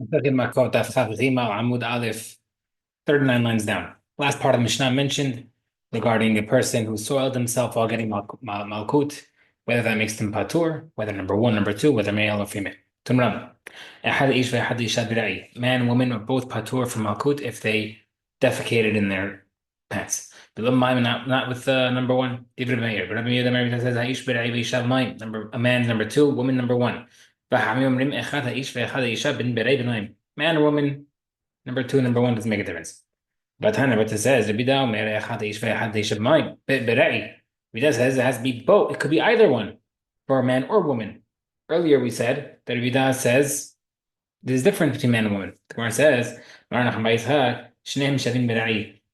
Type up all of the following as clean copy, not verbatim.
Second Makkot Daf Amud Aleph, 39 lines down. Last part of the Mishnah mentioned regarding a person who soiled himself while getting Malkut, whether that makes them Patur, whether number one, number two, whether male or female. Tumram. Man and woman are both Patur from Malkut if they defecated in their pants. Not with number one. Number, a man number two, woman number one. Man or woman, number two, number one doesn't make a difference. But it says, Rabbi says it has to be both. It could be either one for a man or woman. Earlier we said that Rabbi says there's a difference between man and woman. The Gemara says,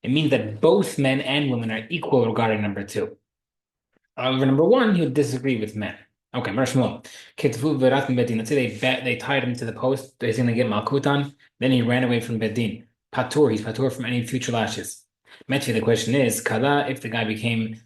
it means that both men and women are equal regarding number two. However, number one, he would disagree with men. Okay, Marshmallow. Let's say they tied him to the post. He's going to get Malkutan. Then he ran away from Bedin. Patur, he's Patur from any future lashes. Metfi, the question is, Kala, if the guy became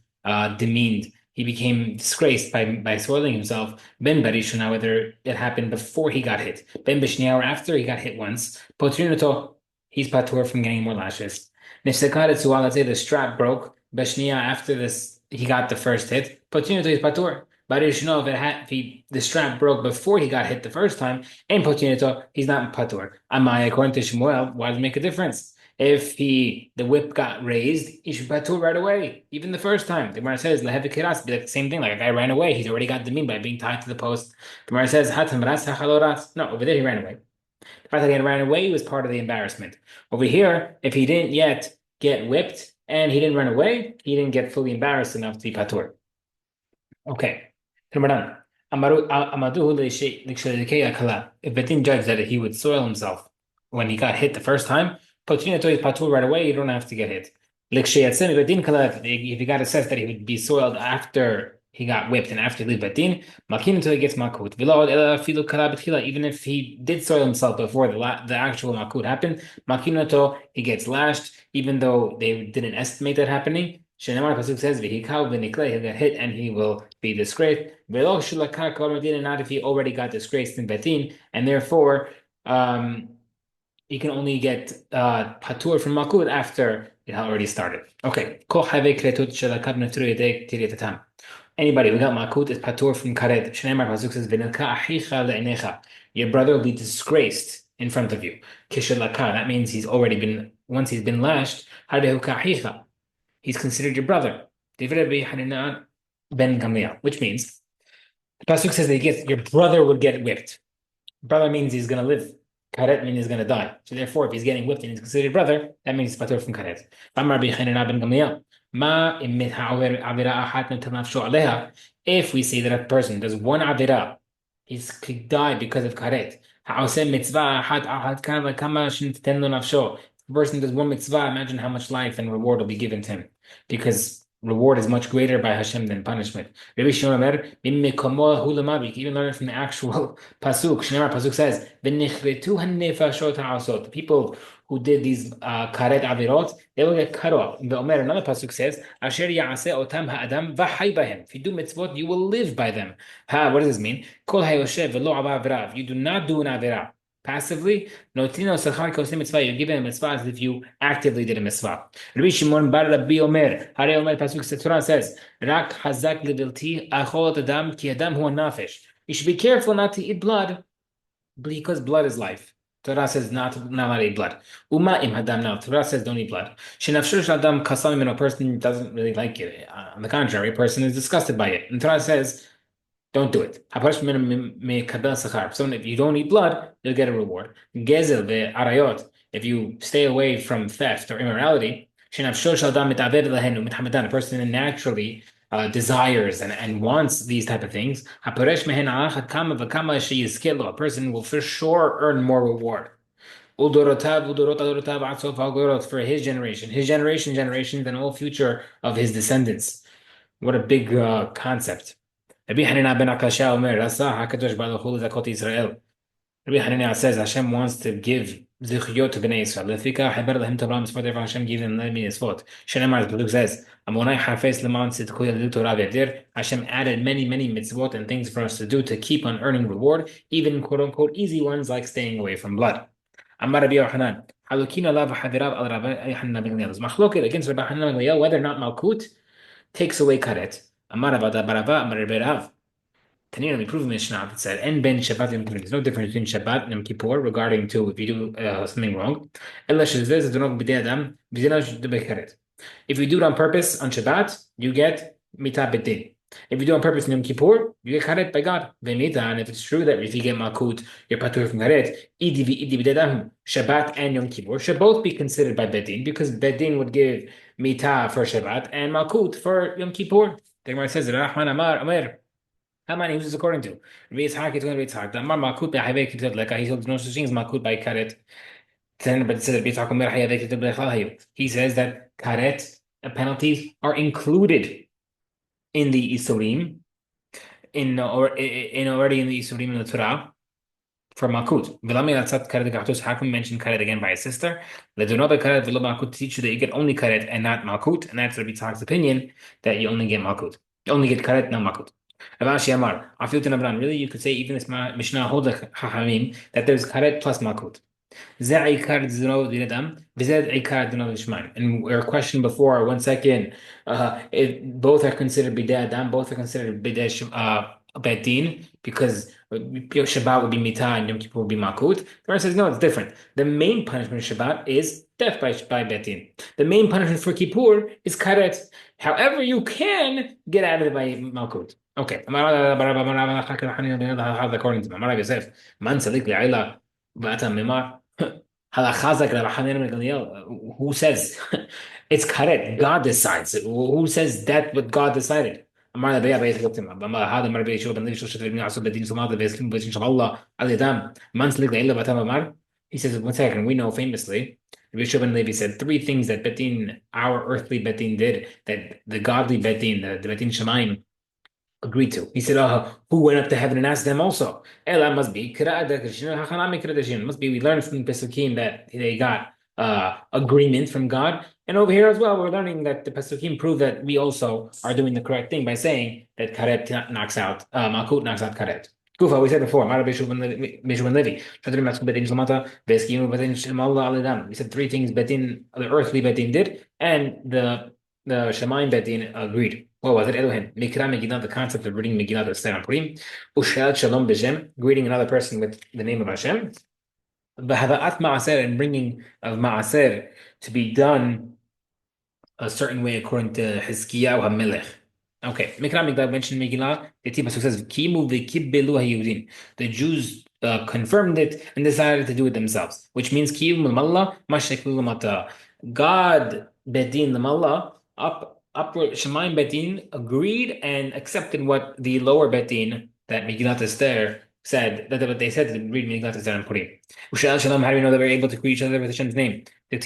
demeaned, he became disgraced by soiling himself, Ben Barishuna, whether it happened before he got hit, Ben Bishnia, or after he got hit once, Potrinato, he's Patur from getting more lashes. Nifsekaret Suwa, let's say the strap broke, Bishnia, after this, he got the first hit, Potrinato is Patur. But if the strap broke before he got hit the first time, and Potinito, he's not Patur. Amai, according to Shmuel, why does it make a difference? If the whip got raised, he should Patur right away, even the first time. The Gemara says, Lehevikiras, be like the same thing, like a guy ran away, he's already got the mean by being tied to the post. The Gemara says, Hatam ras hachaloras. No, over there he ran away. The fact that he ran away was part of the embarrassment. Over here, if he didn't yet get whipped and he didn't run away, he didn't get fully embarrassed enough to be Patur. Okay. If Betin judged that he would soil himself when he got hit the first time, Patur right away, you don't have to get hit. If he got assessed that he would be soiled after he got whipped and after he leave Betin, until he gets Makut. Even if he did soil himself before the actual Makut happened, he gets lashed, even though they didn't estimate that happening. Shenemar Pasuk says, he'll get hit and he will be disgraced. Not if he already got disgraced in Betin, and therefore he can only get Patur from Malkut after it had already started. Okay. Anybody without Malkut is Patur from Karet. Shenemar Pasuk says, your brother will be disgraced in front of you. That means once he's been lashed, he's considered your brother. Which means the Pasuk says that your brother would get whipped. Brother means he's going to live. Karet means he's going to die. So therefore, if he's getting whipped and he's considered your brother, that means he's Patur from Karet. If we say that a person does one avira, he died because of Karet. The person does one mitzvah, imagine how much life and reward will be given to him, because reward is much greater by Hashem than punishment. Rabbi Shimon Omer, you can even learn it from the actual pasuk. Shneimar pasuk says, the people who did these karet avirot, they will get cut off. The Omer, another pasuk says, asher ya'aseh otam ha'adam v'hay bahem. If you do mitzvot, you will live by them. What does this mean? Kol hayoshev v'lo avirav. You do not do an avirah passively, you're given a mitzvah as if you actively did a mitzvah. Rabbi Shimon bar Rabbi Omer, Hare Omer pasuk Torah says, "Rak hazak levilti achol adam ki adam hu nafesh." You should be careful not to eat blood, because blood is life. Torah says not allowed to eat blood. Uma im hadam now. Torah says don't eat blood. Shenafshur adam kasam, a person doesn't really like it. On the contrary, a person is disgusted by it. And Torah says, don't do it. So if you don't eat blood, you'll get a reward. Gezel ve'arayot, if you stay away from theft or immorality, a person naturally desires and wants these type of things, a person will for sure earn more reward. For his generations, and all future of his descendants. What a big concept. Rabbi Hanina ben Akashya Omer, Rasa HaKadosh Baruch Hu Zakot Israel. Rabbi Hanina says Hashem wants to give Zichyot to Bnei Israel. Lefika Haber Lahem Torah Mitzvot, therefore Hashem gave them many mitzvot. Shenemar, the Pasuk says, Amonai Hafez Leman Tzidku Yadu Torah V'Yadir. Hashem added many mitzvot and things for us to do to keep on earning reward, even quote unquote easy ones like staying away from blood. Amar Rabbi Yochanan. Halukina lav hadirav al Rabbi Yochanan ben Gamliel. There's machloket against Rabbi Yochanan ben Gamliel whether or not Malkut takes away karet. Amar Rabba Barava Amar Rabbi Rav. Tanina, we prove Mishnah that said, "En ben Shabbat Yom Kippur." There's no difference between Shabbat and Yom Kippur regarding to if you do something wrong. Ella shezvez dunok b'dei adam v'zina sh'debekeret. If you do it on purpose on Shabbat, you get mitah bedin. If you do it on purpose in Yom Kippur, you get karet by God. V'mita, and if it's true that if you get malkut, you're patur from karet. Idi v'idi b'dei adam. Shabbat and Yom Kippur should both be considered by bedin because bedin would give mitah for Shabbat and malkut for Yom Kippur. The Gemara says, "Rahman Amar Omer." How many who's this according to? Rabbi Yitzhak is going to Rabbi Yitzhak. Damar Malkut be'Hayvei Kitab Leka. He says no such thing as Malkut by Karet. Then, but it says Rabbi Yitzhak Omer Hayvei Kitab Leka. He says that Karet penalties are included in the Isurim, in already in the Isurim in the Torah for Malkut. V'lami Latzat Karet Gachtos. How can we mention Karet again by a sister? Ledonobe Karet v'lo Malkut to teach you that you get only Karet and not Malkut, and that's Rabbi Yitzhak's opinion that you only get Malkut. You only get Karet, not Malkut. Ravashi Amar, Afil Tanabran. Really, you could say even this Mishnah holds Chachamim that there's karet plus malkut. And our question before, 1 second, both are considered bidei adam, both are considered bidei bedin, because Shabbat would be mitah and Yom Kippur would be malkut. The Gemara says no, it's different. The main punishment of Shabbat is death by bedin. The main punishment for Kippur is karet. However, you can get out of it by malkut. Okay. According to Amar Yosef, man salik li'ayla v'ata mimar. Who says it's karet? God decides. Who says that what God decided? Man salik li'ayla v'ata mimar. He says, 1 second, we know famously, Rabbi Shua ben Levi said 3 things that Betin, our earthly Betin did, that the godly Betin, the Betin Shemaim, agreed to. He said, who went up to heaven and asked them also? Ela must be, must be, we learned from Pesukim that they got agreement from God. And over here as well, we're learning that the Pesukim prove that we also are doing the correct thing by saying that karet knocks out, Malkut knocks out karet. Kufa, we said before, we said 3 things Betin, the earthly Betin did, and the Shemaim Betin agreed. What was it? Elohim. Mikra Megillah, the concept of reading Megillah to Esther and Purim. Ushel Shalom B'Shem, greeting another person with the name of Hashem. V'hava'at Ma'aser, and bringing of Ma'aser to be done a certain way according to Hizkiyahu HaMelech. Okay, Mikra Megillah mentioned Megillah. The Pasuk says, Kimu v'kibbelu ha'Yehudim. The Jews confirmed it and decided to do it themselves, which means Kiyum l'mallah ma'sheklu l'mata. God bedin l'mallah upper Shemaim Betin agreed and accepted what the lower Betin, that Megillat Esther, said, that what they said to read Megillat Esther and Purim. Ushal Shalom, how do we know that we're able to greet each other with Hashem's name? He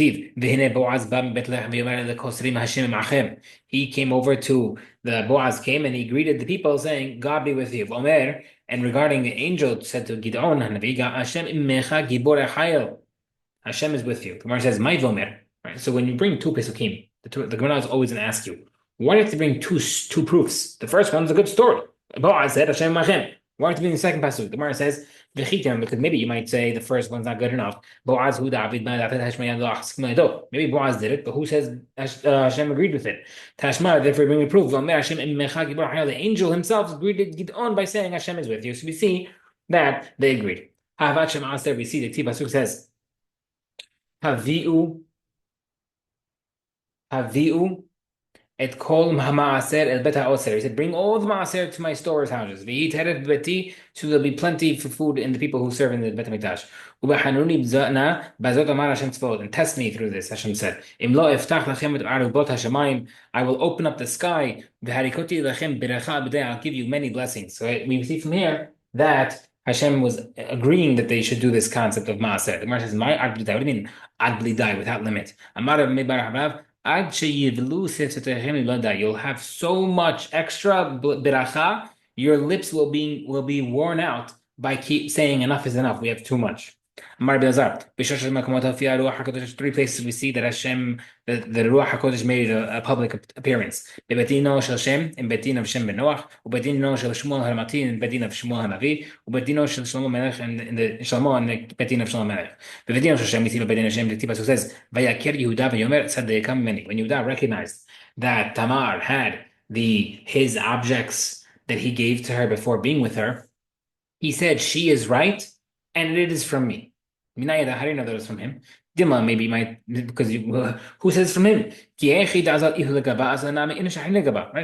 came over to the Boaz came and he greeted the people saying, God be with you. Omer, and regarding the angel said to Gid'on, Hashem is with you. The Gemara says, Mai Vomer. Right? So when you bring 2 Pesukim, the Gemara is always going to ask you, why do you have to bring two proofs? The first one's a good story. Boaz said, Hashem Machem. Why do you bring the second pasuk? The Gemara says, V'chitem, because maybe you might say the first one's not good enough. Boaz hu David, maybe Boaz did it, but who says Hashem agreed with it? Tashma, therefore bring me proof. The angel himself agreed to Gid'on by saying Hashem is with you. So we see that they agreed. We see the pasuk says, Havi'u et kol ma'aser el bet ha'oser. He said, bring all the ma'aser to my storers' houses. V'yit heref beti, so there'll be plenty for food in the people who serve in the Bet HaMikdash. U'b'hanuni b'za'na, b'azot amar Hashem tzvot, and test me through this, Hashem said. Im lo eftach lachem et arubot hashamayim, I will open up the sky. V'harikoti lachem b'recha b'dei, I'll give you many blessings. So we see from here that Hashem was agreeing that they should do this concept of ma'aser. The Gemara says, "My ad blidai." What do you mean ad blidai, without limit? Amar mebar harav. You'll have so much extra beracha, your lips will be worn out by keep saying enough is enough. We have too much. Amar Belazar, B'Shosh Makamot Hafia Ruach HaKodesh, three places we see that Hashem, the Ruach HaKodesh made a public appearance. Bebetino Shel Shem, in Betin of Shem ben Noach, Ubetino Shel Shmuel HaMati, in Betin of Shmuel HaNavi, Ubetino Shel Shlomo Melech, and in the Shlomo and the Betin of Shlomo Melech. Bebetino Shel Shem, we see Betin of Shem, the Tipas who says, Vayakir Yehuda V'Yomer, said they come many. When Yehuda recognized that Tamar had his objects that he gave to her before being with her, he said, she is right, and it is from me. Minayada, how do you know that it was from him? Dima, maybe because who says from him? Right?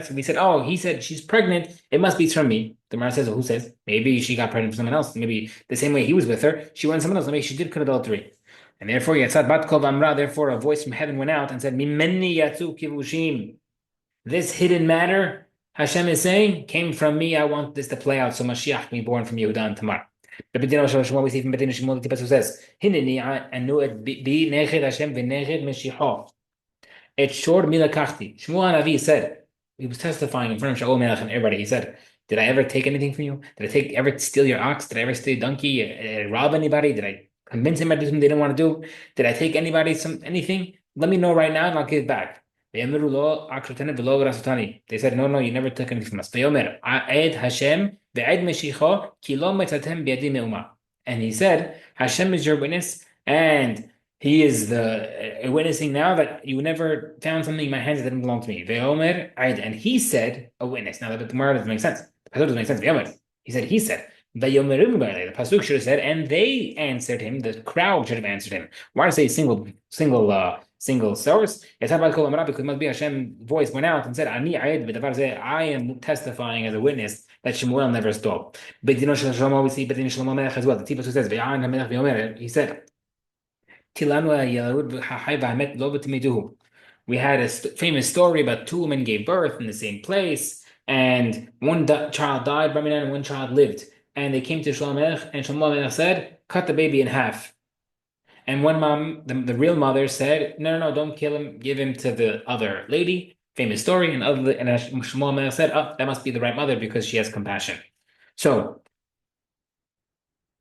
So we said, oh, he said she's pregnant, it must be from me. The Gemara says, well, who says? Maybe she got pregnant from someone else. Maybe the same way he was with her, she went someone else. Maybe she did commit adultery. And therefore, therefore a voice from heaven went out and said, Mimeni yatsu kivushim. This hidden matter, Hashem is saying, came from me. I want this to play out. So Mashiach be born from Yehuda and Tamar. We see from Bedin Shmuel, the Tipas who says, Hineni anu et bi neched Hashem v'neched Mashiach. It's short milakachti. Shmuel Hanavi said, he was testifying in front of Shaul Melech and everybody. He said, did I ever take anything from you? Did I ever steal your ox? Did I ever steal a donkey? Did I rob anybody? Did I convince him to do something they didn't want to do? Did I take anything? Let me know right now and I'll give it back. They said, no, you never took anything from us. And he said, Hashem is your witness, and he is the witnessing now that you never found something in my hands that didn't belong to me. And he said, a witness. Now the Gemara doesn't make sense. The Pasuk doesn't make sense. He said, he said. The Pasuk should have said, and they answered him. The crowd should have answered him. Why say single source? It's about because it must be Hashem's voice went out and said, I am testifying as a witness that Shemuel never stole. But we see Bedin Shlomo Melech as well. The Tipas who says, he said, we had a famous story about two women gave birth in the same place, and one child died, and one child lived. And they came to Shlomo Melech, and Shlomo Melech said, cut the baby in half. And one mom, the real mother, said, no, don't kill him, give him to the other lady. Famous story. And Shlomo Melech said, oh, that must be the right mother because she has compassion. So,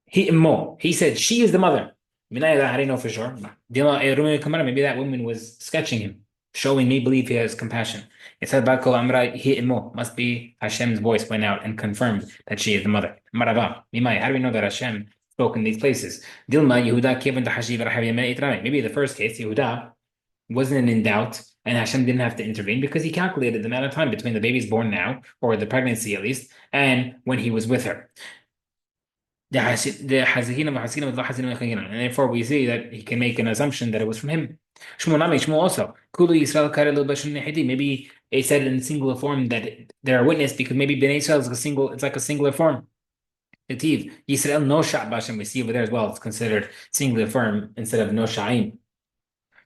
he said, she is the mother. How do you know for sure? Maybe that woman was sketching him, showing me believe he has compassion. It said must be Hashem's voice went out and confirmed that she is the mother. How do we know that Hashem spoke in these places? Maybe the first case, Yehuda wasn't in doubt, and Hashem didn't have to intervene because he calculated the amount of time between the baby's born now, or the pregnancy at least, and when he was with her. And therefore we see that he can make an assumption that it was from him. Shmuel also. Maybe they said in singular form that they're a witness because maybe Bnei Israel is it's like a singular form. Yisrael no sha'at b'Hashem, we see over there as well, it's considered singular form instead of no sha'im.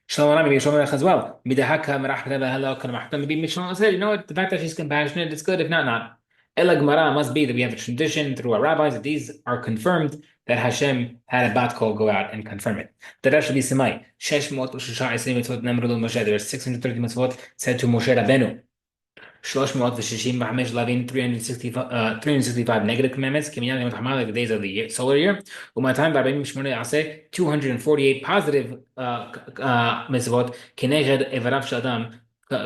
Maybe Shlomo as well. Maybe Shlomo said, you know what, the fact that she's compassionate, it's good, if not. Ela Gemara must be that we have a tradition through our rabbis that these are confirmed that Hashem had a bat call go out and confirm it. The rest should be Semai. 630 mitzvot said to Moshe Rabbeinu. 365 negative commandments, like the days of the solar year. 248 positive mitzvot,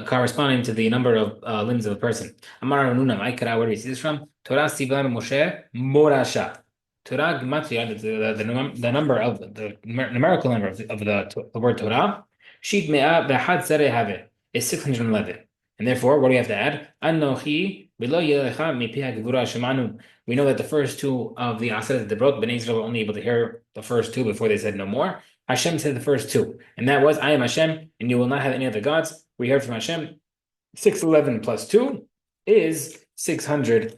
corresponding to the number of limbs of a person. Amar Hanuna, where do we see this from? Torah Sivan Moshe Morasha. Torah Gematria, the number of the numerical number of the word Torah, Sheet Me'ah Behad Zere Have is 611. And therefore, what do we have to add? Anochi Belo Yelecha Mipia Gevura Shemanu. We know that the first two of the Aseret Debrot, Bnei Israel were only able to hear the first two before they said no more. Hashem said the first two, and that was, I am Hashem, and you will not have any other gods. We heard from Hashem, 611 plus 2 is 630.